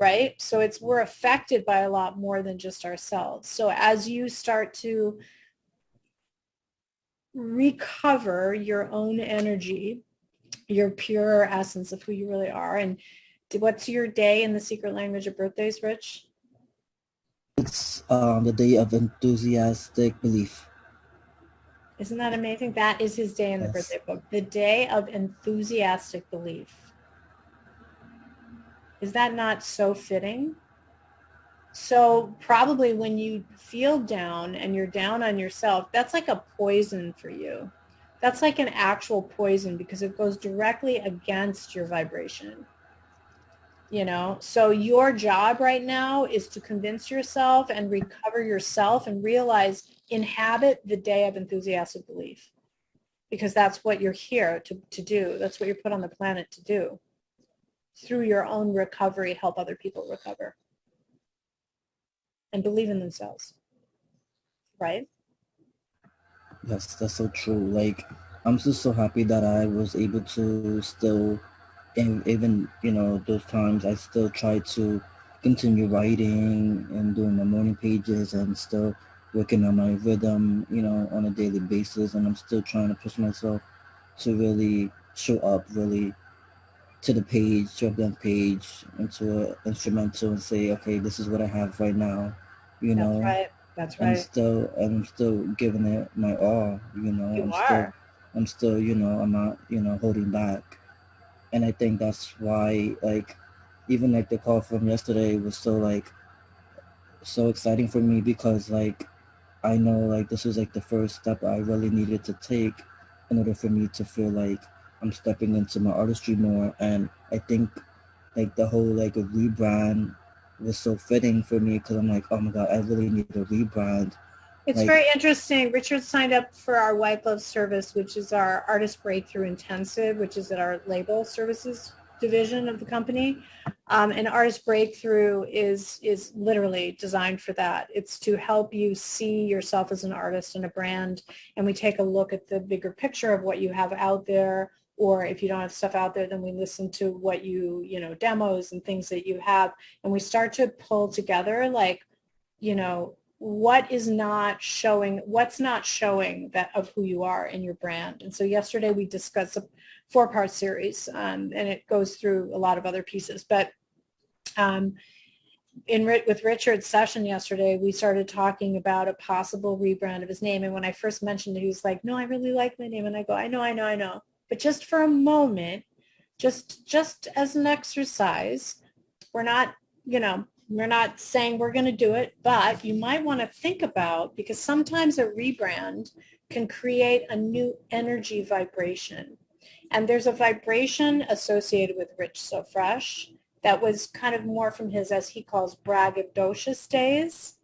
right? So we're affected by a lot more than just ourselves. So as you start to recover your own energy, your pure essence of who you really are, and what's your day in the secret language of birthdays, Rich? It's the day of enthusiastic belief. Isn't that amazing? That is his day in the Yes. birthday book, the day of enthusiastic belief. Is that not so fitting? So probably when you feel down and you're down on yourself, that's like a poison for you. That's like an actual poison because it goes directly against your vibration. So your job right now is to convince yourself and recover yourself and realize, inhabit the day of enthusiastic belief, because that's what you're here to do. That's what you're put on the planet to do. Through your own recovery, help other people recover and believe in themselves, right? Yes, that's so true. Like, I'm just so happy that I was able to still, and even, those times I still try to continue writing and doing my morning pages and still working on my rhythm, on a daily basis. And I'm still trying to push myself to really show up really to the page, to a blank page, into an instrumental and say, okay, this is what I have right now, you That's know, right. That's right. and I'm still giving it my all, You are. I'm still, I'm not, holding back. And I think that's why, like, even like the call from yesterday was so like so exciting for me because like I know like this was like the first step I really needed to take in order for me to feel like I'm stepping into my artistry more. And I think like the whole like a rebrand was so fitting for me because I'm like, oh my god, I really need a rebrand. It's Like, very interesting. Richard signed up for our White Glove service, which is our Artist Breakthrough Intensive, which is at our label services division of the company. And Artist Breakthrough is literally designed for that. It's to help you see yourself as an artist and a brand. And we take a look at the bigger picture of what you have out there. Or if you don't have stuff out there, then we listen to what demos and things that you have. And we start to pull together like, what's not showing that of who you are in your brand. And so yesterday we discussed a 4-part series, and it goes through a lot of other pieces. But um, with Richard's session yesterday, we started talking about a possible rebrand of his name. And when I first mentioned it, he was like, "No, I really like my name." And I go, "I know, I know, I know. But just for a moment, just as an exercise, we're not, we're not saying we're going to do it, but you might want to think about, because sometimes a rebrand can create a new energy vibration. And there's a vibration associated with Rich So Fresh that was kind of more from his, as he calls, braggadocious days,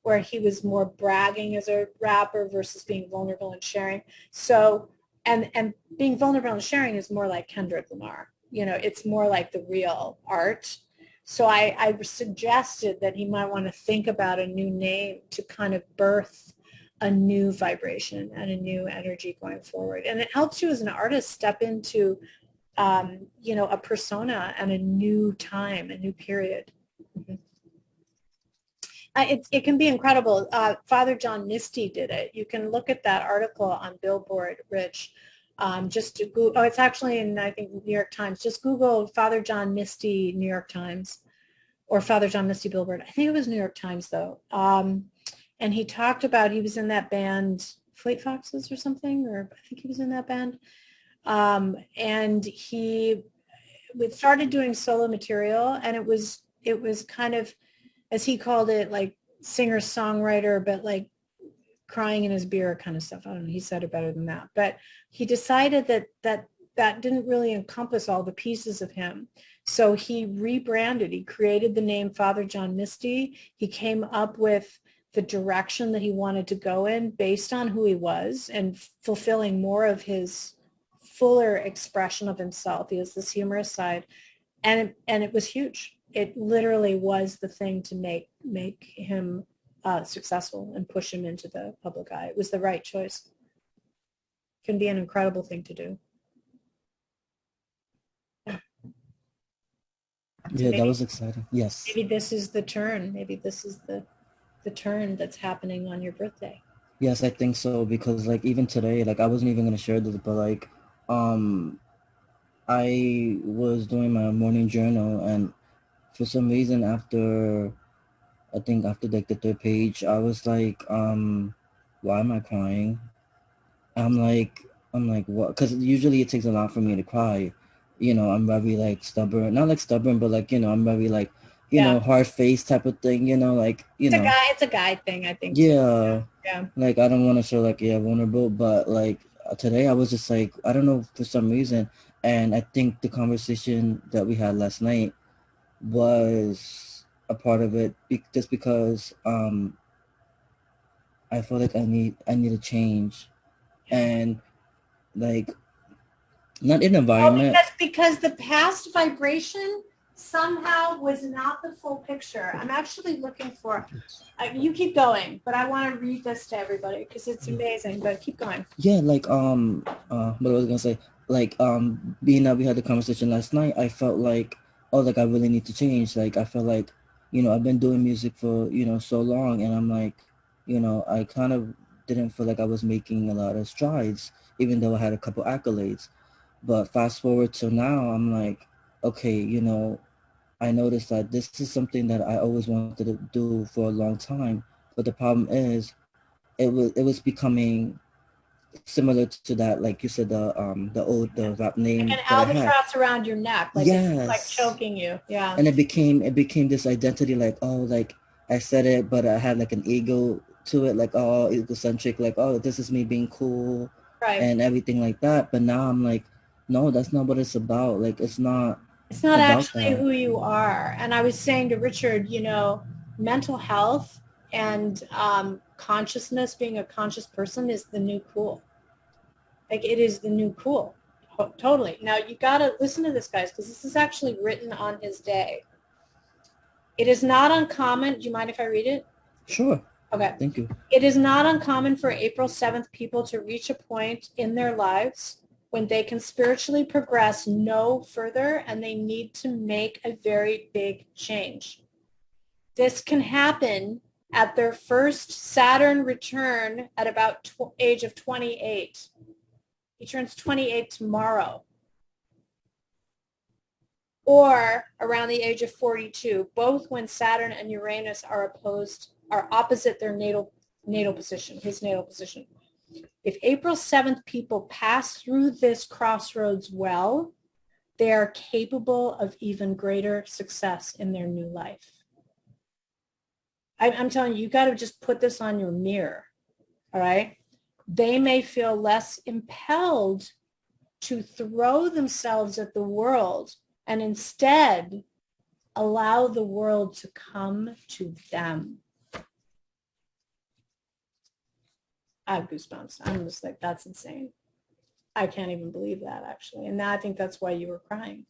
where he was more bragging as a rapper versus being vulnerable and sharing. So, and being vulnerable and sharing is more like Kendrick Lamar. It's more like the real art. So I suggested that he might want to think about a new name to kind of birth a new vibration and a new energy going forward. And it helps you as an artist step into, a persona and a new time, a new period. Mm-hmm. It can be incredible. Father John Misty did it. You can look at that article on Billboard, Rich. Just to Google, it's actually in, I think, New York Times. Just Google Father John Misty New York Times or Father John Misty Billboard. I think it was New York Times though. And he talked about, he was in that band Fleet Foxes or something, or I think he was in that band. And he started doing solo material, and it was kind of, as he called it, like singer-songwriter, but like crying in his beer kind of stuff. I don't know. He said it better than that. But he decided that didn't really encompass all the pieces of him. So he rebranded. He created the name Father John Misty. He came up with the direction that he wanted to go in based on who he was and fulfilling more of his fuller expression of himself. He has this humorous side, and it was huge. It literally was the thing to make him successful and push him into the public eye. It was the right choice. It can be an incredible thing to do. Yeah. So Yeah, that was exciting. Yes. maybe this is the turn. Maybe this is the turn that's happening on your birthday. Yes, I think so because like even today, like I wasn't even gonna share this, but like um I was doing my morning journal and for some reason after I think after like the third page, I was like, why am I crying? I'm like, what? Because usually it takes a lot for me to cry. You know, I'm very like stubborn, not like stubborn, but like, you know, I'm very like, Yeah. hard face type of thing, like, It's a guy thing, I think too. yeah, Yeah. like I don't want to show like, yeah, vulnerable, but like today I was just like, I don't know for some reason. And I think the conversation that we had last night was a part of it just because, I feel like I need a change Yeah. and like not an Oh, environment. because the past vibration somehow was not the full picture. I'm actually looking for. You keep going, but I want to read this to everybody because it's amazing. But keep going. Yeah, like what I was gonna say, like being that we had the conversation last night, I felt like, oh, like I really need to change. Like I felt like, I've been doing music for, so long, and I'm like, I kind of didn't feel like I was making a lot of strides, even though I had a couple accolades. But fast forward to now, I'm like, okay, I noticed that this is something that I always wanted to do for a long time. But the problem is, it was becoming similar to that, like you said, the rap Like name an that I had. albatross around your neck, like it's like Yes, choking you. Yeah. and it became this identity, like, oh, like I said it, but I had like an ego to it, like, oh, egocentric, like, oh, this is me being cool Right. and everything like that. But now I'm like, no, that's not what it's about. Like it's not It's not about actually that. who you are. And I was saying to Richard, mental health and consciousness, being a conscious person, is the new cool. Like it is the new cool. Totally. Now you got to listen to this, guys, because this is actually written on his day. It is not uncommon. Do you mind if I read it? Sure. Okay. Thank you. It is not uncommon for April 7th people to reach a point in their lives when they can spiritually progress no further and they need to make a very big change. This can happen at their first Saturn return at about age of 28. He turns 28 tomorrow. Or around the age of 42, both when Saturn and Uranus are opposite their natal position, his natal position. If April 7th people pass through this crossroads well, they are capable of even greater success in their new life. I'm telling you, you got to just put this on your mirror. All right. They may feel less impelled to throw themselves at the world and instead allow the world to come to them. I have goosebumps. I'm just like, that's insane. I can't even believe that, actually. And I think that's why you were crying.